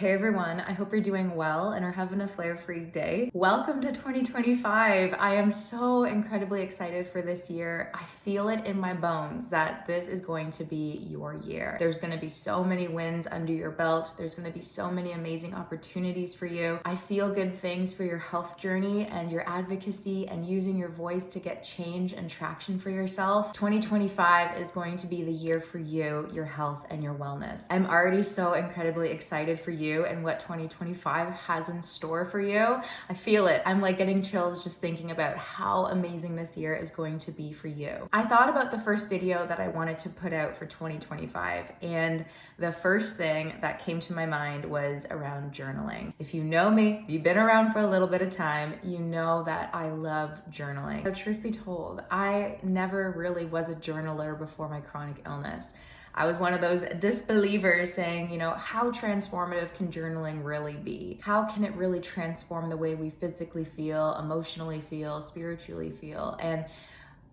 Hey everyone, I hope you're doing well and are having a flare-free day. Welcome to 2025. I am so incredibly excited for this year. I feel it in my bones that this is going to be your year. There's going to be so many wins under your belt. There's going to be so many amazing opportunities for you. I feel good things for your health journey and your advocacy and using your voice to get change and traction for yourself. 2025 is going to be the year for you, your health, and your wellness. I'm already so incredibly excited for you and what 2025 has in store for you. I feel it. I'm like getting chills just thinking about how amazing this year is going to be for you. I thought about the first video that I wanted to put out for 2025, and the first thing that came to my mind was around journaling. If you know me, you've been around for a little bit of time, you know that I love journaling. So truth be told, I never really was a journaler before my chronic illness. I was one of those disbelievers saying, how transformative can journaling really be? How can it really transform the way we physically feel, emotionally feel, spiritually feel? And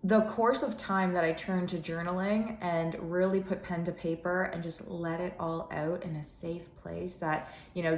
the course of time that I turned to journaling and really put pen to paper and just let it all out in a safe place that,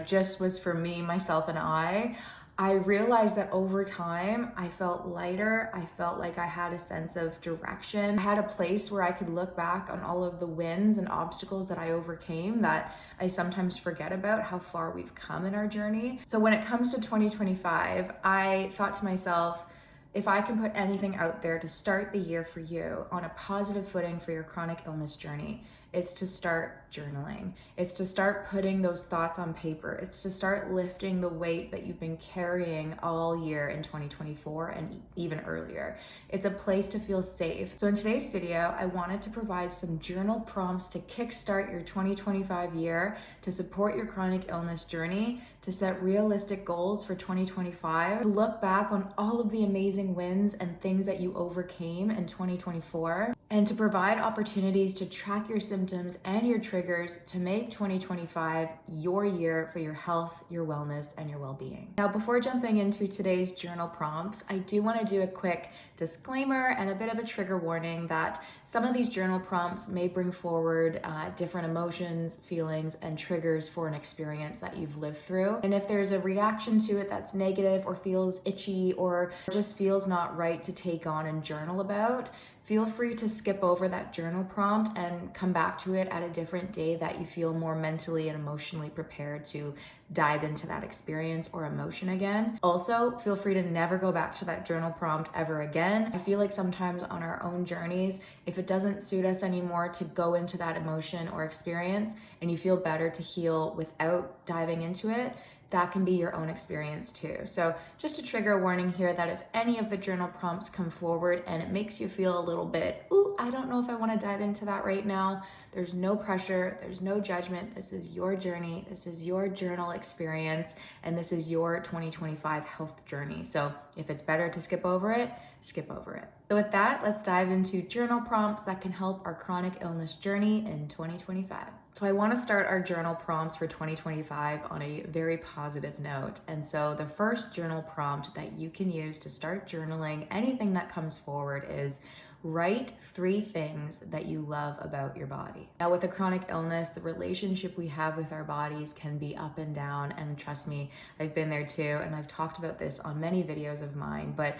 just was for me, myself, and I realized that over time, I felt lighter. I felt like I had a sense of direction. I had a place where I could look back on all of the wins and obstacles that I overcame that I sometimes forget about how far we've come in our journey. So when it comes to 2025, I thought to myself, if I can put anything out there to start the year for you on a positive footing for your chronic illness journey, it's to start journaling. It's to start putting those thoughts on paper. It's to start lifting the weight that you've been carrying all year in 2024 and even earlier. It's a place to feel safe. So in today's video, I wanted to provide some journal prompts to kickstart your 2025 year, to support your chronic illness journey, to set realistic goals for 2025, to look back on all of the amazing wins and things that you overcame in 2024, and to provide opportunities to track your symptoms and your triggers to make 2025 your year for your health, your wellness, and your well-being. Now, before jumping into today's journal prompts, I do want to do a quick disclaimer and a bit of a trigger warning that some of these journal prompts may bring forward different emotions, feelings, and triggers for an experience that you've lived through. And if there's a reaction to it that's negative or feels itchy or just feels not right to take on and journal about, feel free to skip over that journal prompt and come back to it at a different day that you feel more mentally and emotionally prepared to dive into that experience or emotion again. Also, feel free to never go back to that journal prompt ever again. I feel like sometimes on our own journeys, if it doesn't suit us anymore to go into that emotion or experience and you feel better to heal without diving into it, that can be your own experience too. So just a trigger warning here that if any of the journal prompts come forward and it makes you feel a little bit, I don't know if I want to dive into that right now, there's no pressure, there's no judgment. This is your journey, this is your journal experience, and this is your 2025 health journey. So if it's better to skip over it, skip over it. So with that, let's dive into journal prompts that can help our chronic illness journey in 2025. So I want to start our journal prompts for 2025 on a very positive note. And so the first journal prompt that you can use to start journaling anything that comes forward is write 3 things that you love about your body. Now, with a chronic illness, the relationship we have with our bodies can be up and down. And trust me, I've been there too. And I've talked about this on many videos of mine, but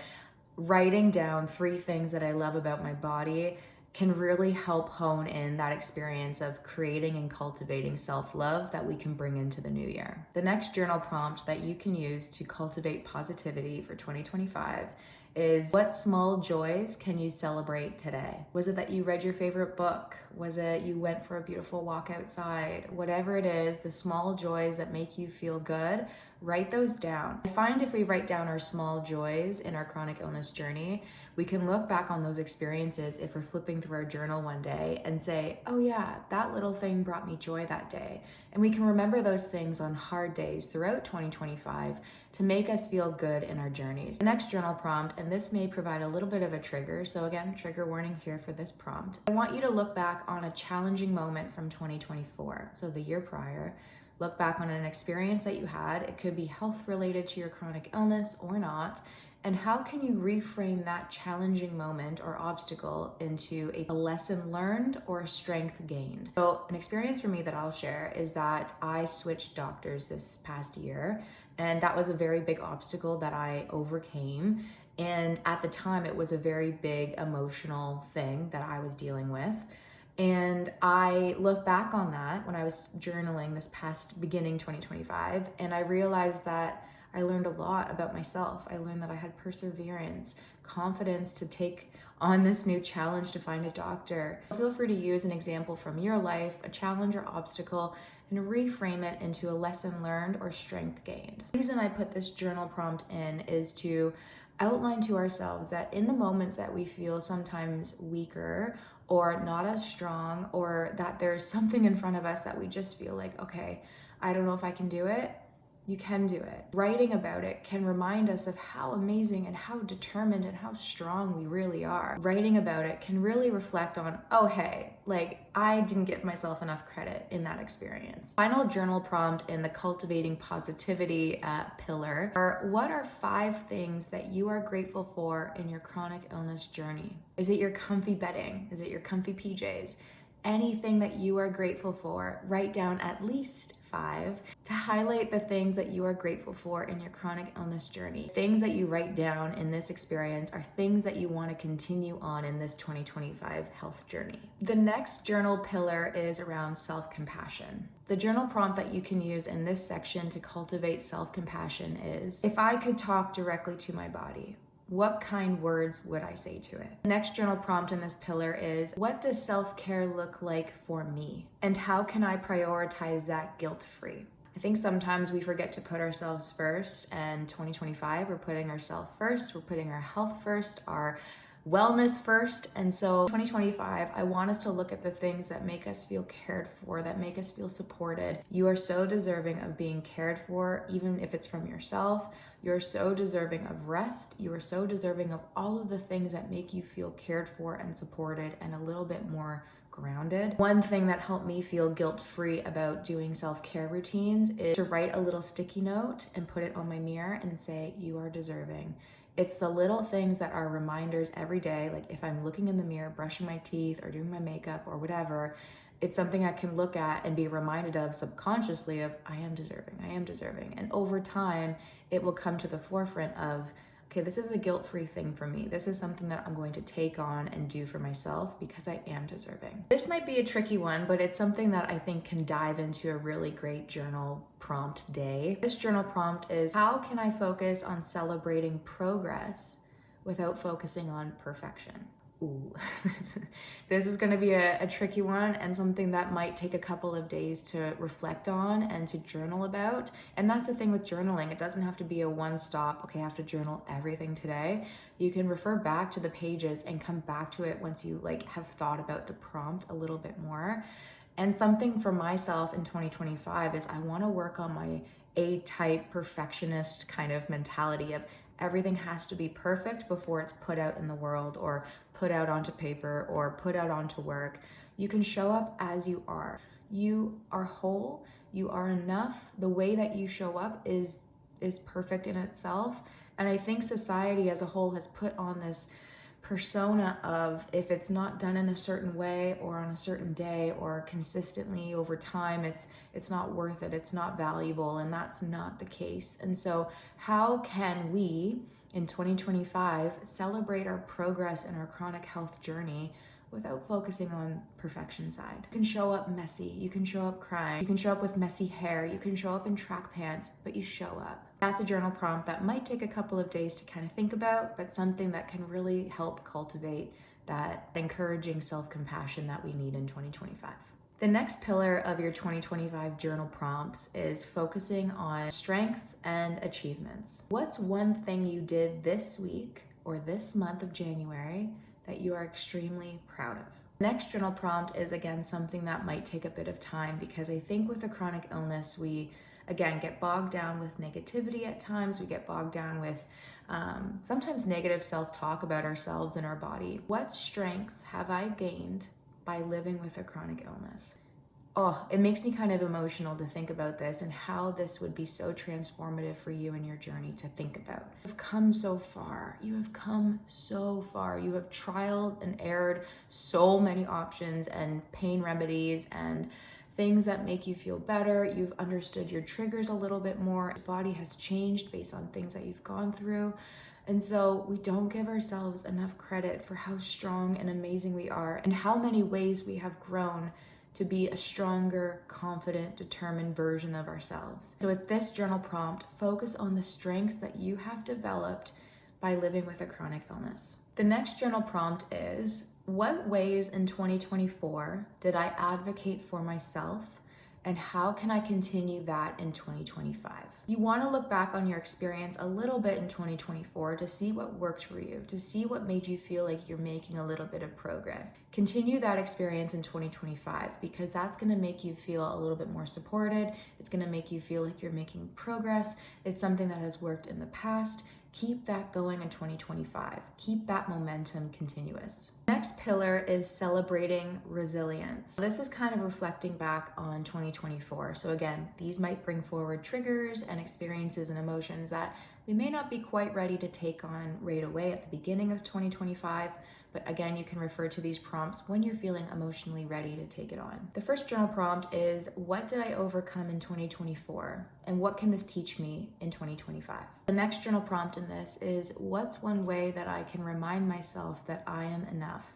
writing down 3 things that I love about my body can really help hone in that experience of creating and cultivating self-love that we can bring into the new year. The next journal prompt that you can use to cultivate positivity for 2025 is, what small joys can you celebrate today? Was it that you read your favorite book? Was it you went for a beautiful walk outside? Whatever it is, the small joys that make you feel good, write those down. I find if we write down our small joys in our chronic illness journey, we can look back on those experiences if we're flipping through our journal one day and say, oh yeah, that little thing brought me joy that day. And we can remember those things on hard days throughout 2025 to make us feel good in our journeys. The next journal prompt, and this may provide a little bit of a trigger, so again, trigger warning here for this prompt. I want you to look back on a challenging moment from 2024, so the year prior. Look back on an experience that you had. It could be health related to your chronic illness or not. And how can you reframe that challenging moment or obstacle into a lesson learned or a strength gained? So an experience for me that I'll share is that I switched doctors this past year, and that was a very big obstacle that I overcame. And at the time, it was a very big emotional thing that I was dealing with. And I look back on that when I was journaling this past beginning 2025, and I realized that I learned a lot about myself. I learned that I had perseverance, confidence to take on this new challenge to find a doctor. Feel free to use an example from your life, a challenge or obstacle, and reframe it into a lesson learned or strength gained. The reason I put this journal prompt in is to outline to ourselves that in the moments that we feel sometimes weaker or not as strong, or that there's something in front of us that we just feel like, okay, I don't know if I can do it, you can do it. Writing about it can remind us of how amazing and how determined and how strong we really are. Writing about it can really reflect on, oh, hey, like I didn't give myself enough credit in that experience. Final journal prompt in the Cultivating Positivity pillar are, what are 5 things that you are grateful for in your chronic illness journey? Is it your comfy bedding? Is it your comfy PJs? Anything that you are grateful for, write down at least 5 to highlight the things that you are grateful for in your chronic illness journey. Things that you write down in this experience are things that you want to continue on in this 2025 health journey. The next journal pillar is around self-compassion. The journal prompt that you can use in this section to cultivate self-compassion is, if I could talk directly to my body, what kind words would I say to it? The next journal prompt in this pillar is, what does self-care look like for me? And how can I prioritize that guilt-free? I think sometimes we forget to put ourselves first, and 2025, we're putting ourselves first, we're putting our health first, our wellness first. And so 2025, I want us to look at the things that make us feel cared for, that make us feel supported. You are so deserving of being cared for, even if it's from yourself. You're so deserving of rest. You are so deserving of all of the things that make you feel cared for and supported and a little bit more grounded. One thing that helped me feel guilt-free about doing self-care routines is to write a little sticky note and put it on my mirror and say, you are deserving. It's the little things that are reminders every day, like if I'm looking in the mirror, brushing my teeth or doing my makeup or whatever, it's something I can look at and be reminded of subconsciously of, I am deserving, I am deserving. And over time, it will come to the forefront of, okay, this is a guilt-free thing for me. This is something that I'm going to take on and do for myself because I am deserving. This might be a tricky one, but it's something that I think can dive into a really great journal prompt day. This journal prompt is, how can I focus on celebrating progress without focusing on perfection? Ooh, this is going to be a tricky one and something that might take a couple of days to reflect on and to journal about. And that's the thing with journaling. It doesn't have to be a one-stop, okay, I have to journal everything today. You can refer back to the pages and come back to it once you have thought about the prompt a little bit more. And something for myself in 2025 is I want to work on my A-type perfectionist kind of mentality of everything has to be perfect before it's put out in the world or put out onto paper or put out onto work. You can show up as you are. You are whole, you are enough. The way that you show up is perfect in itself. And I think society as a whole has put on this persona of, if it's not done in a certain way or on a certain day or consistently over time, it's not worth it, it's not valuable, and that's not the case. And so how can we in 2025 celebrate our progress in our chronic health journey without focusing on perfection side? You can show up messy, you can show up crying, you can show up with messy hair, you can show up in track pants, but you show up. That's a journal prompt that might take a couple of days to kind of think about, but something that can really help cultivate that encouraging self-compassion that we need in 2025. The next pillar of your 2025 journal prompts is focusing on strengths and achievements. What's one thing you did this week or this month of January that you are extremely proud of? Next journal prompt is, again, something that might take a bit of time, because I think with a chronic illness, we, again, get bogged down with negativity at times. We get bogged down with sometimes negative self-talk about ourselves and our body. What strengths have I gained by living with a chronic illness? Oh, it makes me kind of emotional to think about this and how this would be so transformative for you in your journey to think about. You've come so far. You have come so far. You have trialed and errored so many options and pain remedies and things that make you feel better. You've understood your triggers a little bit more. Your body has changed based on things that you've gone through. And so we don't give ourselves enough credit for how strong and amazing we are and how many ways we have grown to be a stronger, confident, determined version of ourselves. So with this journal prompt, focus on the strengths that you have developed by living with a chronic illness. The next journal prompt is, what ways in 2024 did I advocate for myself, and how can I continue that in 2025? You want to look back on your experience a little bit in 2024 to see what worked for you, to see what made you feel like you're making a little bit of progress. Continue that experience in 2025 because that's going to make you feel a little bit more supported. It's going to make you feel like you're making progress. It's something that has worked in the past. Keep that going in 2025. Keep that momentum continuous. Next pillar is celebrating resilience. This is kind of reflecting back on 2024. So again, these might bring forward triggers and experiences and emotions that we may not be quite ready to take on right away at the beginning of 2025. But again, you can refer to these prompts when you're feeling emotionally ready to take it on. The first journal prompt is, what did I overcome in 2024? And what can this teach me in 2025? The next journal prompt in this is, what's one way that I can remind myself that I am enough,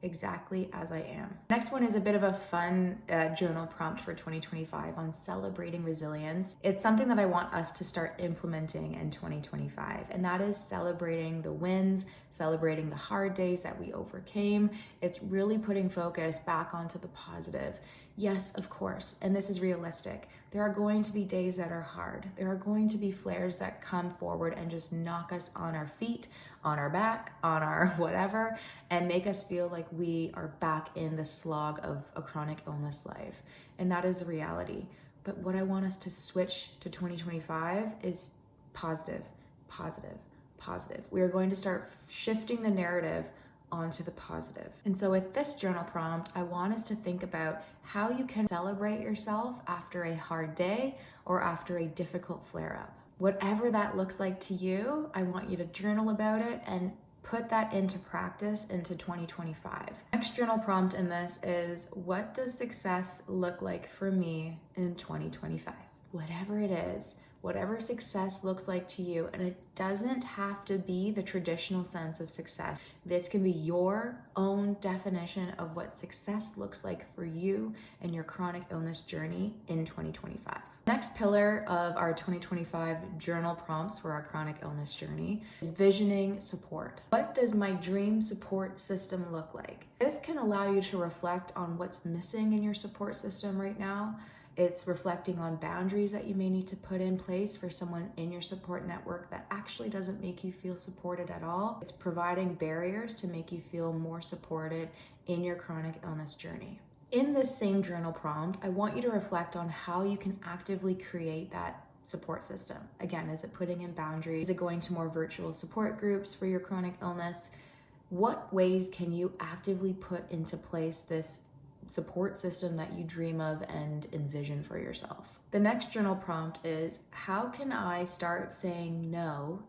exactly as I am? Next one is a bit of a fun journal prompt for 2025 on celebrating resilience. It's something that I want us to start implementing in 2025, and that is celebrating the wins, celebrating the hard days that we overcame. It's really putting focus back onto the positive. Yes, of course, and this is realistic. There are going to be days that are hard. There are going to be flares that come forward and just knock us on our feet, on our back, on our whatever, and make us feel like we are back in the slog of a chronic illness life. And that is the reality. But what I want us to switch to 2025 is positive, positive, positive. We are going to start shifting the narrative onto the positive. And so with this journal prompt, I want us to think about how you can celebrate yourself after a hard day or after a difficult flare-up. Whatever that looks like to you, I want you to journal about it and put that into practice into 2025. Next journal prompt in this is, what does success look like for me in 2025? Whatever it is, whatever success looks like to you, and it doesn't have to be the traditional sense of success. This can be your own definition of what success looks like for you and your chronic illness journey in 2025. Next pillar of our 2025 journal prompts for our chronic illness journey is visioning support. What does my dream support system look like? This can allow you to reflect on what's missing in your support system right now. It's reflecting on boundaries that you may need to put in place for someone in your support network that actually doesn't make you feel supported at all. It's providing barriers to make you feel more supported in your chronic illness journey. In this same journal prompt, I want you to reflect on how you can actively create that support system. Again, is it putting in boundaries? Is it going to more virtual support groups for your chronic illness? What ways can you actively put into place this support system that you dream of and envision for yourself? The next journal prompt is, how can I start saying no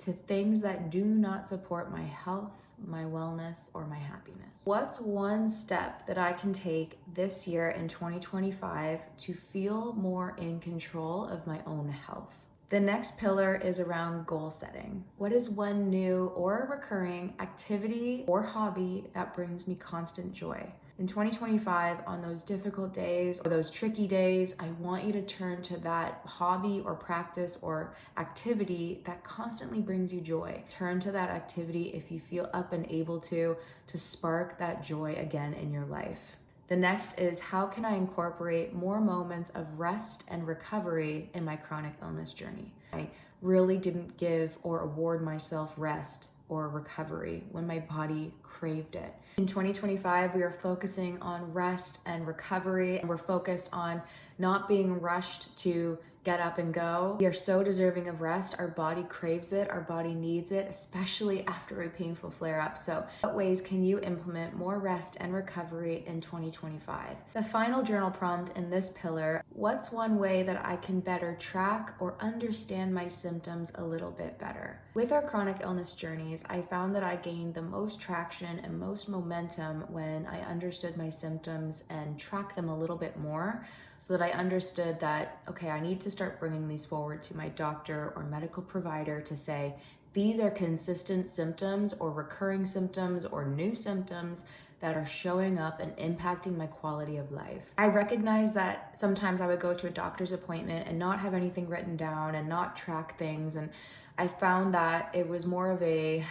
to things that do not support my health, my wellness, or my happiness? What's one step that I can take this year in 2025 to feel more in control of my own health? The next pillar is around goal setting. What is one new or recurring activity or hobby that brings me constant joy? In 2025, on those difficult days or those tricky days, I want you to turn to that hobby or practice or activity that constantly brings you joy. Turn to that activity if you feel up and able to spark that joy again in your life. The next is, how can I incorporate more moments of rest and recovery in my chronic illness journey? I really didn't give or award myself rest or recovery when my body craved it. In 2025, we are focusing on rest and recovery, and we're focused on not being rushed to get up and go. We are so deserving of rest. Our body craves it, our body needs it, especially after a painful flare-up. So what ways can you implement more rest and recovery in 2025? The final journal prompt in this pillar: what's one way that I can better track or understand my symptoms a little bit better? With our chronic illness journeys, I found that I gained the most traction and most momentum when I understood my symptoms and tracked them a little bit more, so that I understood that, okay, I need to start bringing these forward to my doctor or medical provider to say, these are consistent symptoms or recurring symptoms or new symptoms that are showing up and impacting my quality of life. I recognize that sometimes I would go to a doctor's appointment and not have anything written down and not track things. And I found that it was more of a,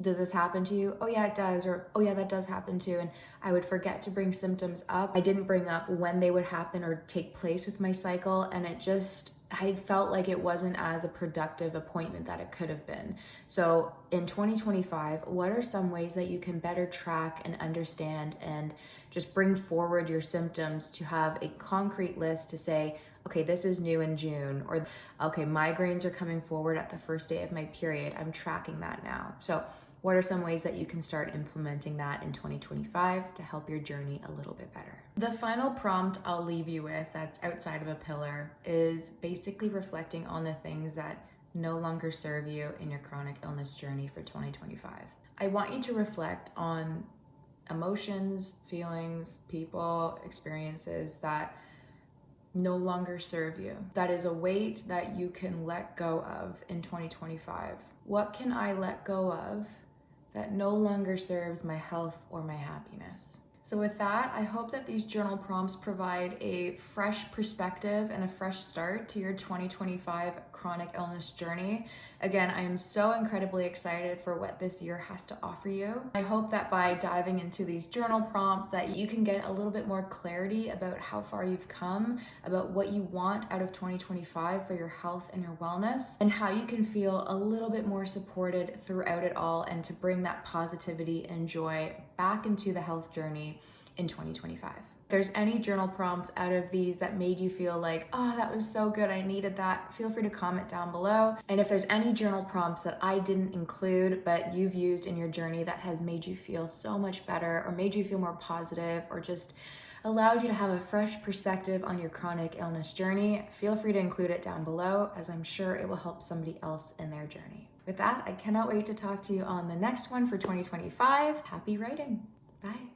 does this happen to you? Oh yeah, it does. Or, oh yeah, that does happen too. And I would forget to bring symptoms up. I didn't bring up when they would happen or take place with my cycle. And I felt like it wasn't as a productive appointment that it could have been. So in 2025, what are some ways that you can better track and understand and just bring forward your symptoms to have a concrete list to say, okay, this is new in June, or okay, migraines are coming forward at the first day of my period. I'm tracking that now. So what are some ways that you can start implementing that in 2025 to help your journey a little bit better? The final prompt I'll leave you with, that's outside of a pillar, is basically reflecting on the things that no longer serve you in your chronic illness journey for 2025. I want you to reflect on emotions, feelings, people, experiences that no longer serve you. That is a weight that you can let go of in 2025. What can I let go of that no longer serves my health or my happiness? So with that, I hope that these journal prompts provide a fresh perspective and a fresh start to your 2025 chronic illness journey. Again, I am so incredibly excited for what this year has to offer you. I hope that by diving into these journal prompts that you can get a little bit more clarity about how far you've come, about what you want out of 2025 for your health and your wellness, and how you can feel a little bit more supported throughout it all and to bring that positivity and joy back into the health journey in 2025. If there's any journal prompts out of these that made you feel like, oh, that was so good, I needed that, feel free to comment down below. And if there's any journal prompts that I didn't include but you've used in your journey that has made you feel so much better or made you feel more positive or just allowed you to have a fresh perspective on your chronic illness journey, feel free to include it down below, as I'm sure it will help somebody else in their journey. With that, I cannot wait to talk to you on the next one for 2025. Happy writing. Bye.